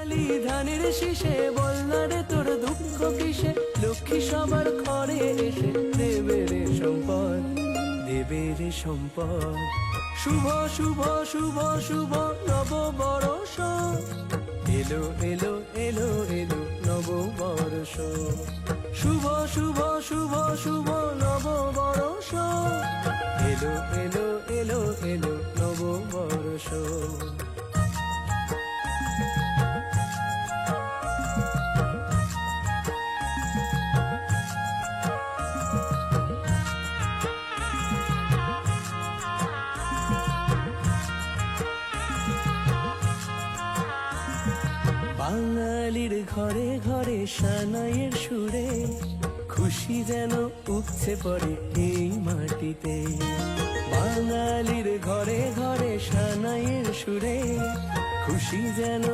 বাঙালি ধানের শীষে, বল না রে তোর দুঃখ কিসে, লক্ষ্মী সবার ঘরে এসে দেবে রে সম্পদ, দেবে রে সম্পদ। শুভ শুভ শুভ শুভ নব বরষ, এলো এলো এলো এলো নব বরষ। শুভ শুভ শুভ শুভ নব বরষ, এলো এলো এলো এলো নব বরষ। বাঙালির ঘরে ঘরে সানাইয়ের সুরে, খুশি যেন উঠছে পড়ে এই মাটিতে। বাঙালির ঘরে ঘরে সানাইয়ের সুরে, খুশি যেন